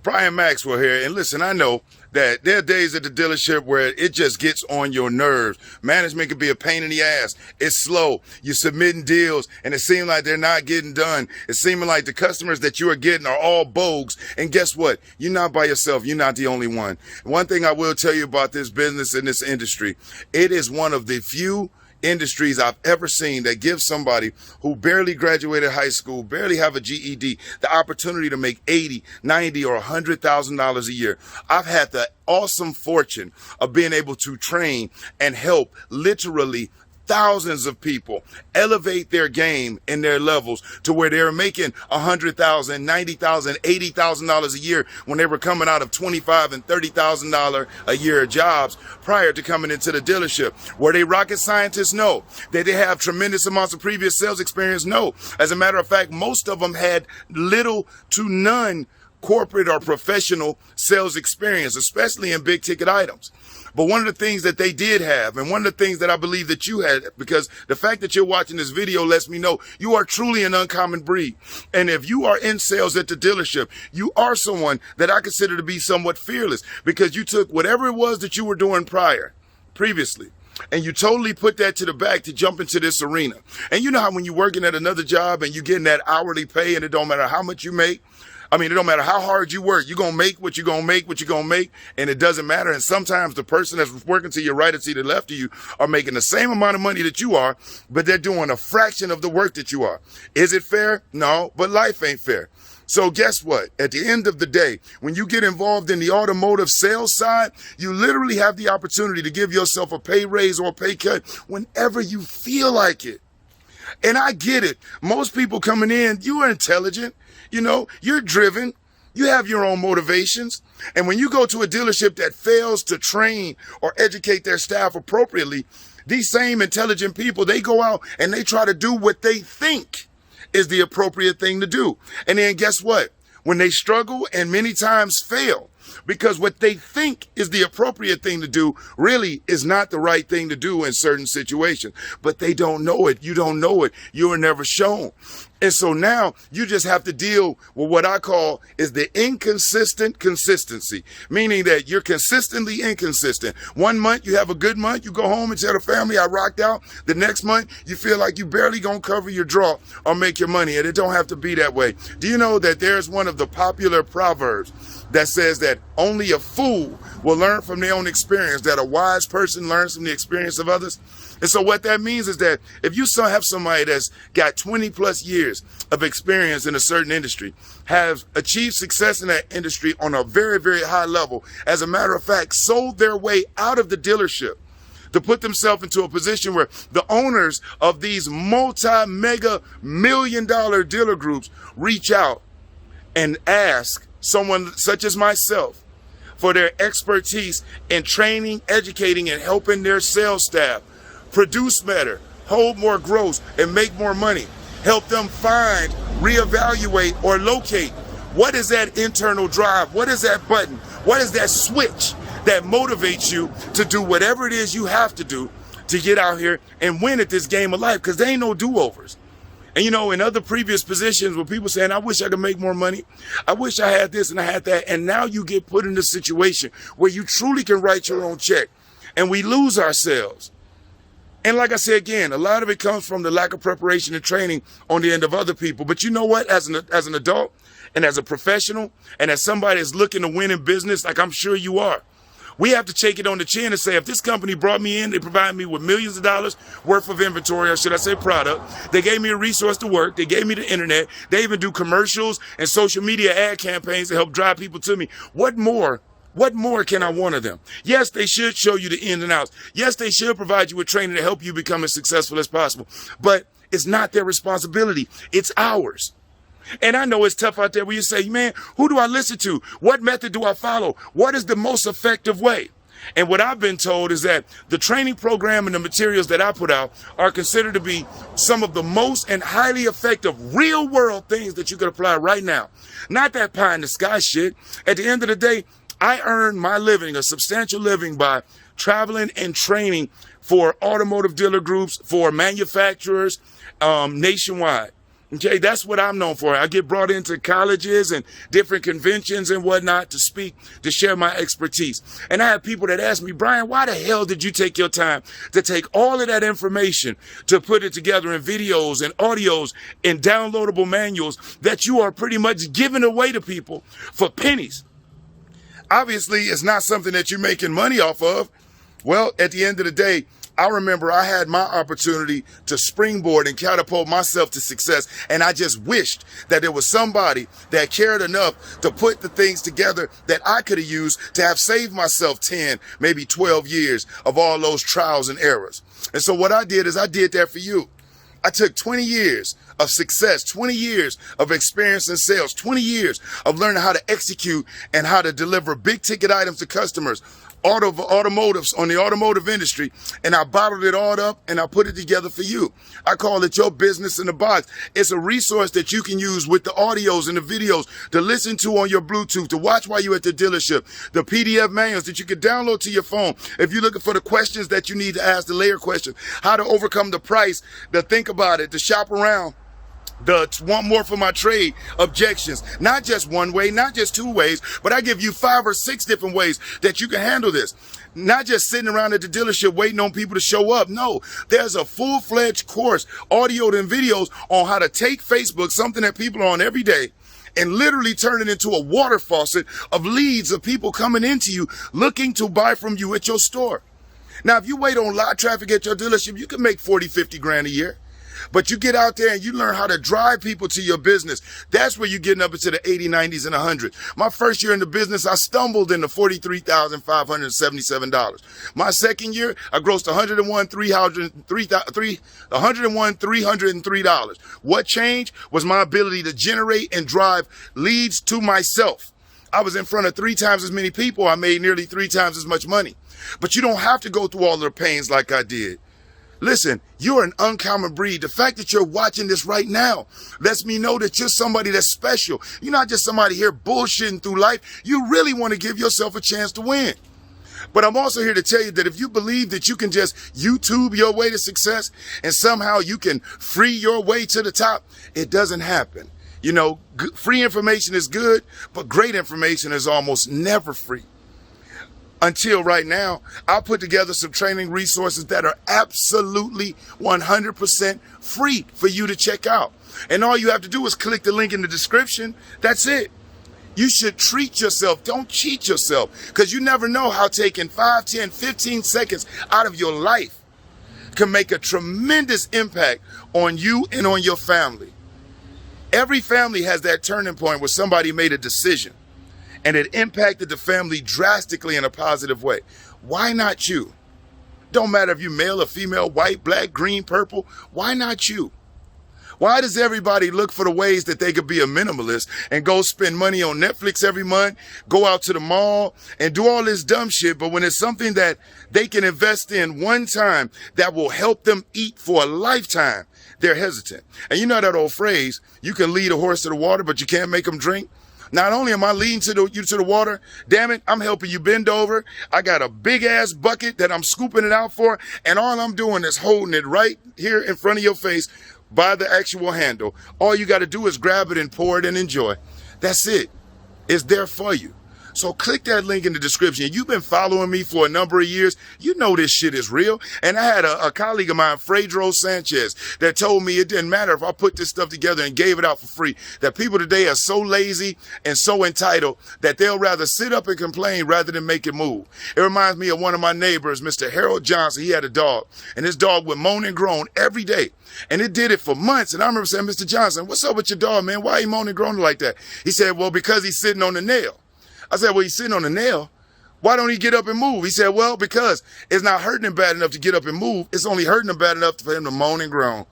Brian Maxwell here. And listen, I know that there are days at the dealership where it just gets on your nerves. Management can be a pain in the ass. It's slow. You're submitting deals and it seems like they're not getting done. It's seeming like the customers that you are getting are all bogues. And guess what? You're not by yourself. You're not the only one. One thing I will tell you about this business and this industry, it is one of the few industries I've ever seen that gives somebody who barely graduated high school, barely have a GED, the opportunity to make $80, $90, or $100,000 a year. I've had the awesome fortune of being able to train and help literally thousands of people elevate their game and their levels to where they're making $100,000, $90,000, $80,000 a year when they were coming out of $25,000 and $30,000 a year jobs prior to coming into the dealership. Were they rocket scientists? No. Did they have tremendous amounts of previous sales experience? No. As a matter of fact, most of them had little to none corporate or professional sales experience, especially in big ticket items. But one of the things that they did have, and one of the things that I believe that you had, because the fact that you're watching this video lets me know you are truly an uncommon breed. And if you are in sales at the dealership, you are someone that I consider to be somewhat fearless, because you took whatever it was that you were doing previously, and you totally put that to the back to jump into this arena. And you know how when you're working at another job and you're getting that hourly pay and it don't matter how much you make, it don't matter how hard you work, you're going to make what you're going to make, and it doesn't matter. And sometimes the person that's working to your right or to the left of you are making the same amount of money that you are, but they're doing a fraction of the work that you are. Is it fair? No, but life ain't fair. So guess what? At the end of the day, when you get involved in the automotive sales side, you literally have the opportunity to give yourself a pay raise or a pay cut whenever you feel like it. And I get it. Most people coming in, you are intelligent. You're driven. You have your own motivations. And when you go to a dealership that fails to train or educate their staff appropriately, these same intelligent people, they go out and they try to do what they think is the appropriate thing to do. And then guess what? When they struggle and many times fail, because what they think is the appropriate thing to do really is not the right thing to do in certain situations. But they don't know it. You don't know it. You were never shown. And so now you just have to deal with what I call is the inconsistent consistency, meaning that you're consistently inconsistent. 1 month, you have a good month. You go home and tell the family, I rocked out. The next month, you feel like you barely going to cover your draw or make your money. And it don't have to be that way. Do you know that there's one of the popular proverbs that says that only a fool will learn from their own experience, that a wise person learns from the experience of others? And so what that means is that if you have somebody that's got 20 plus years of experience in a certain industry, have achieved success in that industry on a very, very high level, as a matter of fact, sold their way out of the dealership to put themselves into a position where the owners of these multi-mega million-dollar dealer groups reach out and ask someone such as myself for their expertise in training, educating, and helping their sales staff produce better, hold more gross, and make more money. Help them find, reevaluate, or locate what is that internal drive, what is that button, what is that switch that motivates you to do whatever it is you have to do to get out here and win at this game of life, because there ain't no do-overs. And in other previous positions where people saying, I wish I could make more money, I wish I had this and I had that, and now you get put in a situation where you truly can write your own check, and we lose ourselves. And like I said again, a lot of it comes from the lack of preparation and training on the end of other people. But you know what? As an adult and as a professional and as somebody that's looking to win in business, like I'm sure you are, we have to take it on the chin and say, if this company brought me in, they provide me with millions of dollars worth of inventory, or should I say product, they gave me a resource to work, they gave me the internet, they even do commercials and social media ad campaigns to help drive people to me. What more can I want of them? Yes, they should show you the ins and outs. Yes, they should provide you with training to help you become as successful as possible. But it's not their responsibility. It's ours. And I know it's tough out there where you say, man, who do I listen to? What method do I follow? What is the most effective way? And what I've been told is that the training program and the materials that I put out are considered to be some of the most and highly effective real world things that you could apply right now. Not that pie in the sky shit. At the end of the day, I earn my living, a substantial living, by traveling and training for automotive dealer groups, for manufacturers nationwide. Okay, that's what I'm known for. I get brought into colleges and different conventions and whatnot to speak, to share my expertise. And I have people that ask me, Brian, why the hell did you take your time to take all of that information to put it together in videos and audios and downloadable manuals that you are pretty much giving away to people for pennies? Obviously, it's not something that you're making money off of. Well, at the end of the day, I remember I had my opportunity to springboard and catapult myself to success, and I just wished that there was somebody that cared enough to put the things together that I could have used to have saved myself 10, maybe 12 years of all those trials and errors. And so what I did is I did that for you. I took 20 years of success, 20 years of experience in sales, 20 years of learning how to execute and how to deliver big ticket items to customers, automotives on the automotive industry, and I bottled it all up and I put it together for you. I call it your business in a box. It's a resource that you can use with the audios and the videos to listen to on your Bluetooth, to watch while you're at the dealership, the PDF manuals that you can download to your phone. If you're looking for the questions that you need to ask, the layer questions, how to overcome the price, to think about it, to shop around, the want more for my trade objections, not just one way, not just two ways, but I give you 5 or 6 different ways that you can handle this. Not just sitting around at the dealership waiting on people to show up. No, there's a full-fledged course, audio and videos on how to take Facebook, something that people are on every day, and literally turn it into a water faucet of leads of people coming into you, looking to buy from you at your store. Now, if you wait on live traffic at your dealership, you can make 40, 50 grand a year. But you get out there and you learn how to drive people to your business. That's where you're getting up into the 80, 90s, and 100. My first year in the business, I stumbled into $43,577. My second year, I grossed $101,303. What changed was my ability to generate and drive leads to myself. I was in front of 3 times as many people. I made nearly 3 times as much money. But you don't have to go through all the pains like I did. Listen, you're an uncommon breed. The fact that you're watching this right now lets me know that you're somebody that's special. You're not just somebody here bullshitting through life. You really want to give yourself a chance to win. But I'm also here to tell you that if you believe that you can just YouTube your way to success and somehow you can free your way to the top, it doesn't happen. You know, free information is good, but great information is almost never free. Until right now, I put together some training resources that are absolutely 100% free for you to check out. And all you have to do is click the link in the description. That's it. You should treat yourself. Don't cheat yourself, because you never know how taking 5, 10, 15 seconds out of your life can make a tremendous impact on you and on your family. Every family has that turning point where somebody made a decision and it impacted the family drastically in a positive way. Why not you? Don't matter if you're male or female, white, black, green, purple. Why not you? Why does everybody look for the ways that they could be a minimalist and go spend money on Netflix every month, go out to the mall and do all this dumb shit, but when it's something that they can invest in one time that will help them eat for a lifetime, they're hesitant? And you know that old phrase, you can lead a horse to the water, but you can't make them drink? Not only am I leading you to the water, damn it, I'm helping you bend over. I got a big ass bucket that I'm scooping it out for, and all I'm doing is holding it right here in front of your face by the actual handle. All you got to do is grab it and pour it and enjoy. That's it. It's there for you. So click that link in the description. You've been following me for a number of years. You know this shit is real. And I had a colleague of mine, Fredro Sanchez, that told me it didn't matter if I put this stuff together and gave it out for free. That people today are so lazy and so entitled that they'll rather sit up and complain rather than make it move. It reminds me of one of my neighbors, Mr. Harold Johnson. He had a dog, and his dog would moan and groan every day. And it did it for months. And I remember saying, Mr. Johnson, what's up with your dog, man? Why are you moaning and groaning like that? He said, well, because he's sitting on the nail. I said, well, he's sitting on the nail. Why don't he get up and move? He said, well, because it's not hurting him bad enough to get up and move. It's only hurting him bad enough for him to moan and groan.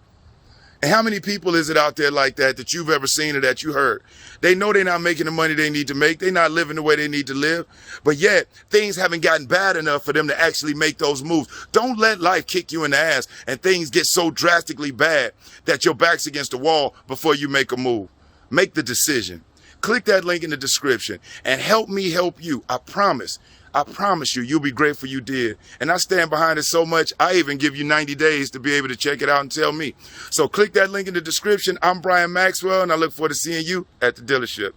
And how many people is it out there like that you've ever seen or that you heard? They know they're not making the money they need to make. They're not living the way they need to live. But yet, things haven't gotten bad enough for them to actually make those moves. Don't let life kick you in the ass and things get so drastically bad that your back's against the wall before you make a move. Make the decision. click that link in the description and help me help you. I promise you, you'll be grateful you did. And I stand behind it so much, I even give you 90 days to be able to check it out and tell me. So click that link in the description. I'm Brian Maxwell, and I look forward to seeing you at the dealership.